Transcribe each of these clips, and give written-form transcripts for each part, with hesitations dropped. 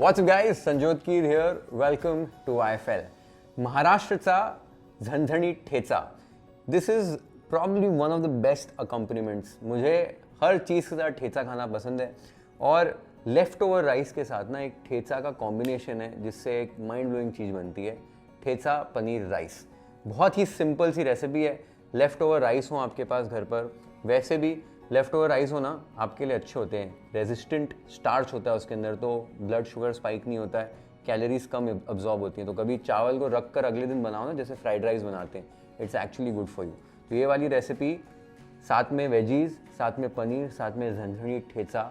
What's up guys, Sanjyot Keer here. Welcome to IFL. महाराष्ट्रचा झणझणीत thecha. This is probably one of the best accompaniments. मुझे हर चीज़ के साथ ठेचा खाना पसंद है और लेफ्ट ओवर राइस के साथ ना एक ठेचा का कॉम्बिनेशन है जिससे एक माइंड ब्लोइंग चीज़ बनती है, ठेचा पनीर राइस. बहुत ही सिंपल सी रेसिपी है. लेफ्ट ओवर राइस हो आपके पास घर पर, वैसे भी लेफ्ट ओवर राइस होना आपके लिए अच्छे होते हैं. रेजिस्टेंट स्टार्च होता है उसके अंदर, तो ब्लड शुगर स्पाइक नहीं होता है, कैलोरीज कम अब्जॉर्ब होती हैं. तो कभी चावल को रख कर अगले दिन बनाओ ना, जैसे फ्राइड राइस बनाते हैं, it's actually good for you. तो ये वाली रेसिपी, साथ में वेजीज, साथ में पनीर, साथ में झणझणीत ठेचा,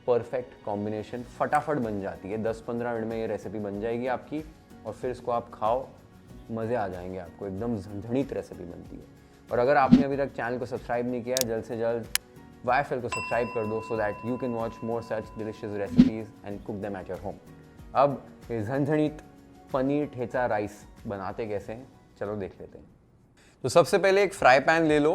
परफेक्ट कॉम्बिनेशन. फटाफट बन जाती है, 10-15 मिनट में ये रेसिपी बन जाएगी आपकी और फिर इसको आप खाओ, मज़े आ जाएंगे आपको. एकदम झणझणीत रेसिपी बनती है. और अगर आपने अभी तक चैनल को सब्सक्राइब नहीं किया, जल्द से जल्द YFL को सब्सक्राइब कर दो so that you can watch more such delicious recipes and cook them at your home. अब ये झणझणीत पनीर ठेचा राइस बनाते कैसे हैं, चलो देख लेते हैं. तो सबसे पहले एक फ्राई पैन ले लो,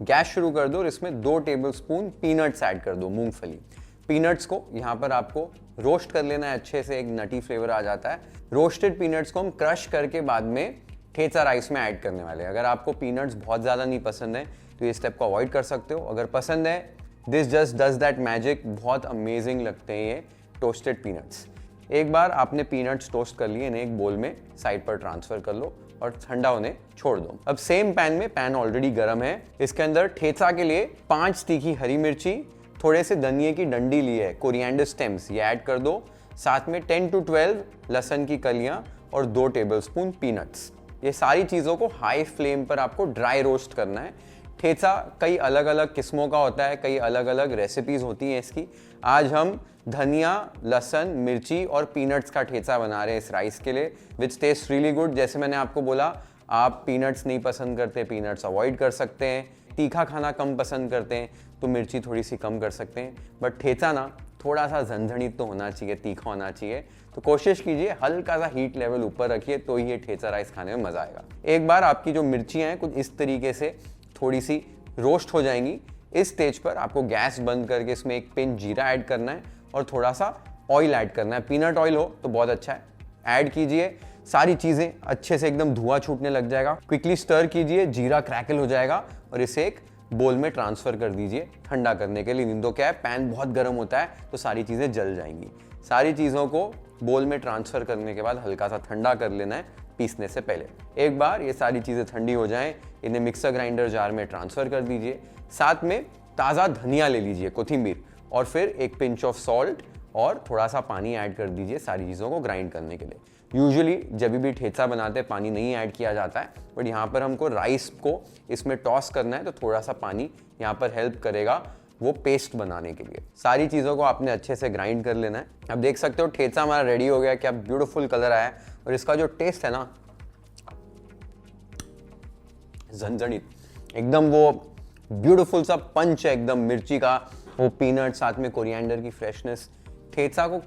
गैस शुरू कर दो और इसमें 2 टेबलस्पून पीनट्स ऐड कर दो, मूंगफली. पीनट्स को यहाँ पर आपको रोस्ट कर लेना है अच्छे से, एक नटी फ्लेवर आ जाता है. रोस्टेड पीनट्स को हम क्रश करके बाद में ठेचा राइस में ऐड करने वाले हैं. अगर आपको पीनट्स बहुत ज़्यादा नहीं पसंद है तो ये स्टेप को अवॉइड कर सकते हो. अगर पसंद है, this just does that magic. बहुत अमेजिंग लगते हैं ये टोस्टेड पीनट्स. एक बार आपने पीनट्स टोस्ट कर लिए, इन्हें एक बोल में साइड पर ट्रांसफर कर लो और ठंडा होने छोड़ दो. अब सेम पैन में, पैन ऑलरेडी गर्म है, इसके अंदर ठेचा के लिए 5 तीखी हरी मिर्ची, थोड़े से धनिये की डंडी ली है, कोरिएंडर स्टेम्स, ये ऐड कर दो. साथ में 10 to 12 लहसुन की कलियां और 2 टेबलस्पून पीनट्स. ये सारी चीज़ों को हाई फ्लेम पर आपको ड्राई रोस्ट करना है. ठेचा कई अलग अलग किस्मों का होता है, कई अलग अलग रेसिपीज होती हैं इसकी. आज हम धनिया, लहसुन, मिर्ची और पीनट्स का ठेचा बना रहे हैं इस राइस के लिए, विच टेस्ट रियली गुड. जैसे मैंने आपको बोला, आप पीनट्स नहीं पसंद करते, पीनट्स अवॉइड कर सकते हैं. तीखा खाना कम पसंद करते हैं तो मिर्ची थोड़ी सी कम कर सकते हैं. बट ठेचा ना थोड़ा सा झणझणीत तो होना चाहिए, तीखा होना चाहिए. तो कोशिश कीजिए हल्का सा हीट लेवल ऊपर रखिए, तो ही ये ठेचा राइस खाने में मजा आएगा. एक बार आपकी जो मिर्चियाँ हैं कुछ इस तरीके से थोड़ी सी रोस्ट हो जाएंगी, इस स्टेज पर आपको गैस बंद करके इसमें एक पिंच जीरा ऐड करना है और थोड़ा सा ऑयल ऐड करना है. पीनट ऑयल हो तो बहुत अच्छा है, ऐड कीजिए. सारी चीज़ें अच्छे से एकदम धुआं छूटने लग जाएगा. क्विकली स्टर कीजिए, जीरा क्रैकल हो जाएगा और इसे एक बोल में ट्रांसफ़र कर दीजिए ठंडा करने के लिए. नहीं तो क्या है, पैन बहुत गर्म होता है तो सारी चीज़ें जल जाएंगी. सारी चीज़ों को बोल में ट्रांसफ़र करने के बाद हल्का सा ठंडा कर लेना है पीसने से पहले. एक बार ये सारी चीज़ें ठंडी हो जाएं, इन्हें मिक्सर ग्राइंडर जार में ट्रांसफ़र कर दीजिए. साथ में ताज़ा धनिया ले लीजिए, कोथिंबीर, और फिर एक पिंच ऑफ सॉल्ट और थोड़ा सा पानी ऐड कर दीजिए सारी चीज़ों को ग्राइंड करने के लिए. यूजुअली जब भी ठेचा बनाते हैं पानी नहीं ऐड किया जाता है, बट यहाँ पर हमको राइस को इसमें टॉस करना है तो थोड़ा सा पानी यहाँ पर हेल्प करेगा वो पेस्ट बनाने के लिए. सारी चीज़ों को आपने अच्छे से ग्राइंड कर लेना है. अब देख सकते हो ठेचा हमारा रेडी हो गया, क्या ब्यूटीफुल कलर आया है. और इसका जो टेस्ट है ना, झणझणीत, एकदम वो ब्यूटीफुल सा पंच है एकदम मिर्ची का, वो पीनट, साथ में कोरिएंडर की फ्रेशनेस. ठेचा को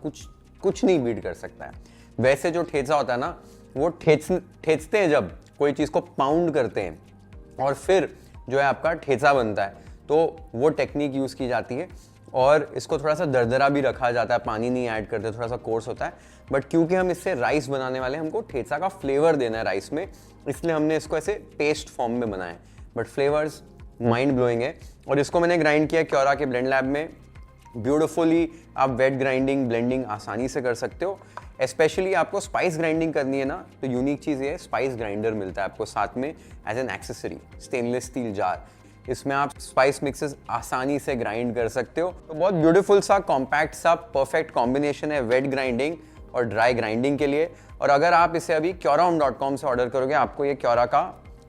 कुछ नहीं बीट कर सकता है. वैसे जो ठेचा होता है ना, वो ठेचते हैं जब कोई चीज़ को पाउंड करते हैं और फिर जो है आपका ठेचा बनता है, तो वो टेक्निक यूज़ की जाती है और इसको थोड़ा सा दरदरा भी रखा जाता है, पानी नहीं ऐड करते, थोड़ा सा कोर्स होता है. बट क्योंकि हम इससे राइस बनाने वाले हैं, हमको ठेचा का फ्लेवर देना है राइस में, इसलिए हमने इसको ऐसे पेस्ट फॉर्म में बनाया है. बट फ्लेवर्स माइंड ब्लोइंग है. और इसको मैंने ग्राइंड किया क्योरा के ब्लेंड लैब में. ब्यूटिफुली आप वेट ग्राइंडिंग, ब्लेंडिंग आसानी से कर सकते हो. स्पेशली आपको स्पाइस ग्राइंडिंग करनी है ना, तो यूनिक चीज़ ये है, स्पाइस ग्राइंडर मिलता है आपको साथ में as an accessory, stainless steel jar. इसमें आप स्पाइस मिक्सेस आसानी से ग्राइंड कर सकते हो. तो बहुत ब्यूटीफुल सा, कॉम्पैक्ट सा, परफेक्ट कॉम्बिनेशन है वेट ग्राइंडिंग और ड्राई ग्राइंडिंग के लिए. और अगर आप इसे अभी QoraHome.com से ऑर्डर करोगे, आपको ये क्योरा का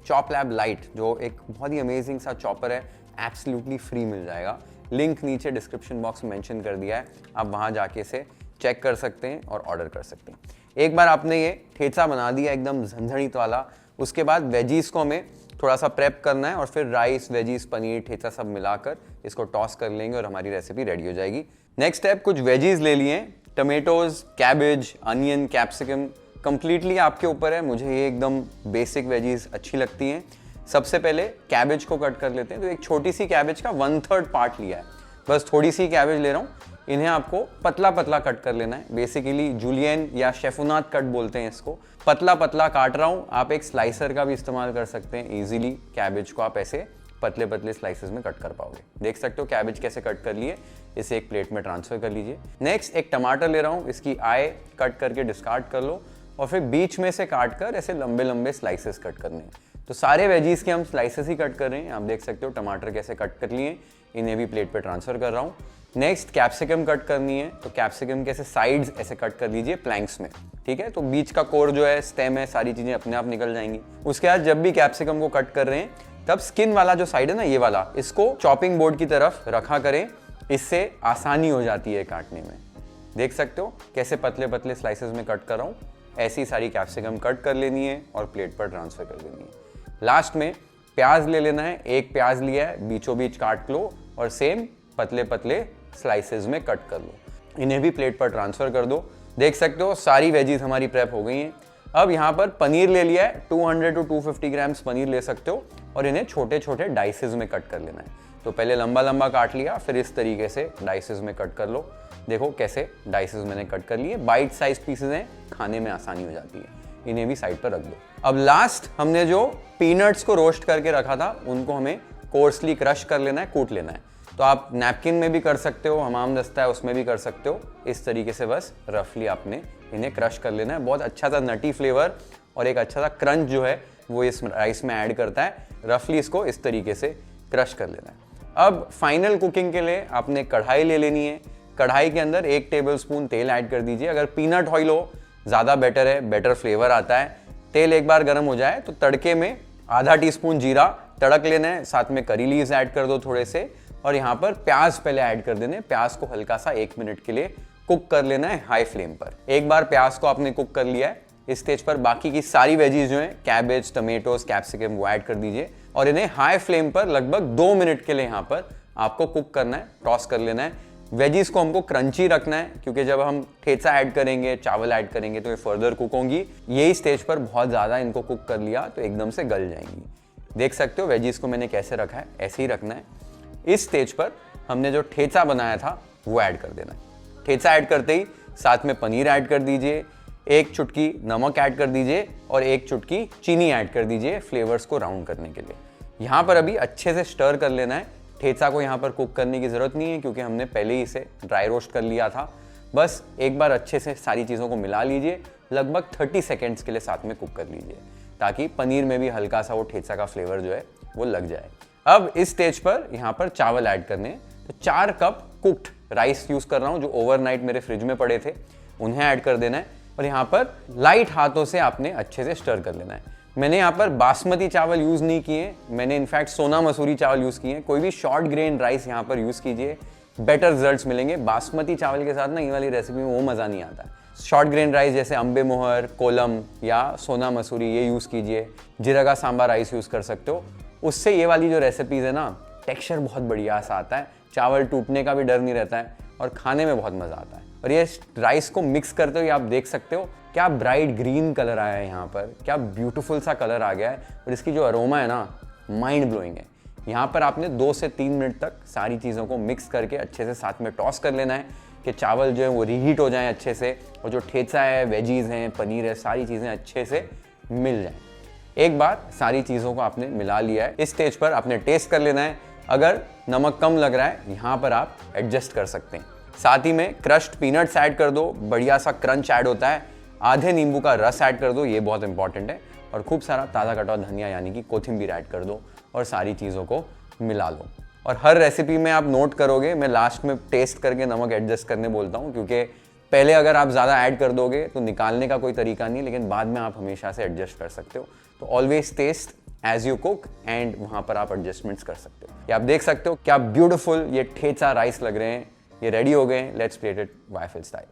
चॉप लैब लाइट, जो एक बहुत ही अमेजिंग सा चॉपर है, एब्सोल्युटली फ्री मिल जाएगा. लिंक नीचे डिस्क्रिप्शन बॉक्स में मेंशन कर दिया है, आप वहाँ जाके इसे चेक कर सकते हैं और ऑर्डर कर सकते हैं. एक बार आपने ये ठेचा बना दिया एकदम झणझणीत वाला, उसके बाद वेजीज को हमें थोड़ा सा प्रेप करना है और फिर राइस, वेजीज, पनीर, ठेचा सब मिलाकर इसको टॉस कर लेंगे और हमारी रेसिपी रेडी हो जाएगी. नेक्स्ट स्टेप, कुछ वेजीज ले लिए, tomatoes, cabbage, onion, capsicum, completely आपके ऊपर है. मुझे ये एकदम बेसिक वेजीज अच्छी लगती हैं. सबसे पहले कैबेज को कट कर लेते हैं. तो एक छोटी सी कैबेज का 1/3 पार्ट लिया है, बस थोड़ी सी कैबेज ले रहा हूँ. इन्हें आपको पतला पतला कट कर लेना है। बेसिकली जूलियन या शेफुनात कट बोलते हैं इसको। पतला पतला काट रहा हूँ। आप एक स्लाइसर का भी इस्तेमाल कर सकते हैं। इजीली कैबेज को आप ऐसे पतले पतले स्लाइसेस में कट कर पाओगे। देख सकते हो कैबेज कैसे कट कर लिए। इसे एक प्लेट में ट्रांसफर कर लीजिए। नेक्स्ट एक टमाटर ले रहा हूँ, इसकी आई कट करके डिस्कार्ड कर लो और फिर बीच में से काट कर ऐसे लंबे लंबे स्लाइसेस कट करने हैं। तो सारे वेजीज के हम स्लाइसेस ही कट कर रहे हैं। आप देख सकते हो टमाटर कैसे कट कर लिए, इन्हें भी प्लेट पे ट्रांसफर कर रहा हूँ। नेक्स्ट कैप्सिकम कट करनी है, तो कैप्सिकम के ऐसे साइड्स ऐसे कट कर लीजिए प्लैंक्स में, ठीक है। तो बीच का कोर जो है, स्टेम है, सारी चीजें अपने आप निकल जाएंगी। उसके बाद जब भी कैप्सिकम को कट कर रहे हैं तब स्किन वाला जो साइड है ना, ये वाला, इसको चॉपिंग बोर्ड की तरफ रखा करें। इससे आसानी हो जाती है काटने में। देख सकते हो कैसे पतले पतले स्लाइसेस में कट कर रहा हूँ। ऐसी सारी कैप्सिकम कट कर लेनी है और प्लेट पर ट्रांसफर कर लेनी है। लास्ट में प्याज ले लेना है। एक प्याज लिया है, बीचों बीच काट लो और सेम पतले पतले स्लाइसेस में कट कर लो। इन्हें भी प्लेट पर ट्रांसफर कर दो। देख सकते हो सारी वेजीज हमारी प्रेप हो गई हैं। अब यहाँ पर पनीर ले लिया है, 200 to 250 ग्राम्स पनीर ले सकते हो और इन्हें छोटे छोटे डाइसेस में कट कर लेना है। तो पहले लंबा लंबा काट लिया, फिर इस तरीके से डाइसेस में कट कर लो। देखो कैसे डाइसेस मैंने कट कर लिए। बाइट साइज पीसेस हैं, खाने में आसानी हो जाती है। इन्हें भी साइड पर रख दो। अब लास्ट हमने जो पीनट्स को रोस्ट करके रखा था, उनको हमें कोर्सली क्रश कर लेना है, कूट लेना है। तो आप नैपकिन में भी कर सकते हो, हमाम दस्ता है उसमें भी कर सकते हो। इस तरीके से बस रफली आपने इन्हें क्रश कर लेना है। बहुत अच्छा सा नटी फ्लेवर और एक अच्छा सा क्रंच जो है वो इस राइस में ऐड करता है। रफली इसको इस तरीके से क्रश कर लेना है। अब फाइनल कुकिंग के लिए आपने कढ़ाई ले लेनी है। कढ़ाई के अंदर 1 टेबलस्पून तेल ऐड कर दीजिए। अगर पीनट ऑयल हो ज़्यादा बेटर है, बेटर फ्लेवर आता है। तेल एक बार गर्म हो जाए तो तड़के में आधा टीस्पून जीरा तड़क लेना है, साथ में करी लीव्स ऐड कर दो थोड़े से, और यहाँ पर प्याज पहले ऐड कर देने। प्याज को हल्का सा 1 मिनट के लिए कुक कर लेना है हाई फ्लेम पर। एक बार प्याज को आपने कुक कर लिया है, इस स्टेज पर बाकी की सारी वेजीज जो हैं, कैबेज, टमेटोज, कैप्सिकम, वो ऐड कर दीजिए और इन्हें हाई फ्लेम पर लगभग 2 मिनट के लिए यहाँ पर आपको कुक करना है, टॉस कर लेना है। वेजीज को हमको क्रंची रखना है क्योंकि जब हम ठेचा ऐड करेंगे, चावल ऐड करेंगे तो ये फर्दर कुक होंगी। यही स्टेज पर बहुत ज़्यादा इनको कुक कर लिया तो एकदम से गल जाएंगी। देख सकते हो वेजीज को मैंने कैसे रखा है, ऐसे ही रखना है। इस स्टेज पर हमने जो ठेचा बनाया था वो ऐड कर देना है। ठेचा ऐड करते ही साथ में पनीर ऐड कर दीजिए, 1 चुटकी नमक ऐड कर दीजिए और 1 चुटकी चीनी ऐड कर दीजिए फ्लेवर्स को राउंड करने के लिए। यहाँ पर अभी अच्छे से स्टर कर लेना है। ठेचा को यहाँ पर कुक करने की ज़रूरत नहीं है क्योंकि हमने पहले ही इसे ड्राई रोस्ट कर लिया था। बस एक बार अच्छे से सारी चीज़ों को मिला लीजिए, लगभग 30 सेकेंड्स के लिए साथ में कुक कर लीजिए ताकि पनीर में भी हल्का सा वो ठेचा का फ्लेवर जो है वो लग जाए। अब इस स्टेज पर यहाँ पर चावल ऐड करने हैं। तो 4 कप कुक्ड राइस यूज़ कर रहा हूँ जो ओवरनाइट मेरे फ्रिज में पड़े थे, उन्हें ऐड कर देना है और यहाँ पर लाइट हाथों से आपने अच्छे से स्टर कर लेना है। मैंने यहाँ पर बासमती चावल यूज़ नहीं किए, मैंने इनफैक्ट सोना मसूरी चावल यूज़ किए। कोई भी शॉर्ट ग्रेन राइस यहाँ पर यूज़ कीजिए, बेटर रिजल्ट्स मिलेंगे। बासमती चावल के साथ ना ये वाली रेसिपी में वो मज़ा नहीं आता। शॉर्ट ग्रेन राइस जैसे अम्बे मोहर, कोलम या सोना मसूरी ये यूज़ कीजिए। जीरगा सांबा राइस यूज़ कर सकते हो। उससे ये वाली जो रेसिपीज़ है ना, टेक्सचर बहुत बढ़िया सा आता है, चावल टूटने का भी डर नहीं रहता है और खाने में बहुत मज़ा आता है। और ये राइस को मिक्स करते हुए आप देख सकते हो क्या ब्राइट ग्रीन कलर आया है यहाँ पर, क्या ब्यूटीफुल सा कलर आ गया है और इसकी जो अरोमा है ना, माइंड ब्लोइंग है। यहाँ पर आपने 2 से 3 मिनट तक सारी चीज़ों को मिक्स करके अच्छे से साथ में टॉस कर लेना है कि चावल जो है वो रीहीट हो जाएं अच्छे से और जो ठेचा है, वेजीज हैं, पनीर है, सारी चीज़ें अच्छे से मिल जाएं। एक बार सारी चीज़ों को आपने मिला लिया है, इस स्टेज पर आपने टेस्ट कर लेना है। अगर नमक कम लग रहा है यहाँ पर आप एडजस्ट कर सकते हैं। साथ ही में क्रश्ड पीनट्स ऐड कर दो, बढ़िया सा क्रंच ऐड होता है। आधे नींबू का रस ऐड कर दो, ये बहुत इंपॉर्टेंट है। और खूब सारा ताज़ा कटा हुआ धनिया यानी कि कोथिंबीर ऐड कर दो और सारी चीज़ों को मिला लो। और हर रेसिपी में आप नोट करोगे, मैं लास्ट में टेस्ट करके नमक एडजस्ट करने बोलता हूँ क्योंकि पहले अगर आप ज़्यादा ऐड कर दोगे तो निकालने का कोई तरीका नहीं, लेकिन बाद में आप हमेशा से एडजस्ट कर सकते हो। तो always taste as you cook and वहाँ पर आप एडजस्टमेंट्स कर सकते हो। ये आप देख सकते हो क्या ब्यूटीफुल ये ठेचा राइस लग रहे हैं। ये रेडी हो गए, लेट्स प्लेट इट वाइफल स्टाइल।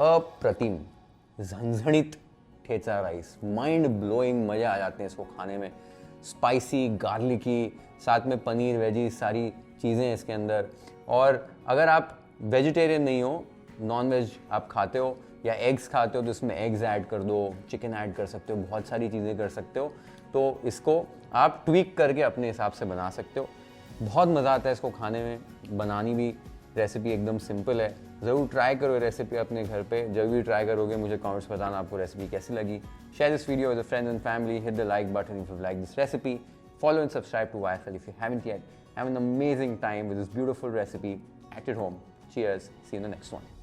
अप्रतिम झंझणित ठेचा राइस, माइंड ब्लोइंग, मज़े आ जाते हैं इसको खाने में। स्पाइसी, गार्लिकी, साथ में पनीर, वेजी, सारी चीज़ें इसके अंदर। और अगर आप वेजिटेरियन नहीं हो, नॉन वेज आप खाते हो या एग्स खाते हो तो इसमें एग्स ऐड कर दो, चिकन ऐड कर सकते हो, बहुत सारी चीज़ें कर सकते हो। तो इसको आप ट्वीक करके अपने हिसाब से बना सकते हो। बहुत मज़ा आता है इसको खाने में। बनानी भी रेसिपी एकदम सिंपल है। ज़रूर ट्राई करो रेसिपी अपने घर पे। जब भी ट्राई करोगे मुझे कमेंट्स बताना आपको रेसिपी कैसी लगी। Share this video with friends and family, hit the like button if you like this recipe, follow and subscribe to YFL if you haven't yet. Have an amazing time with this beautiful recipe at your home. Cheers, see you in the next one.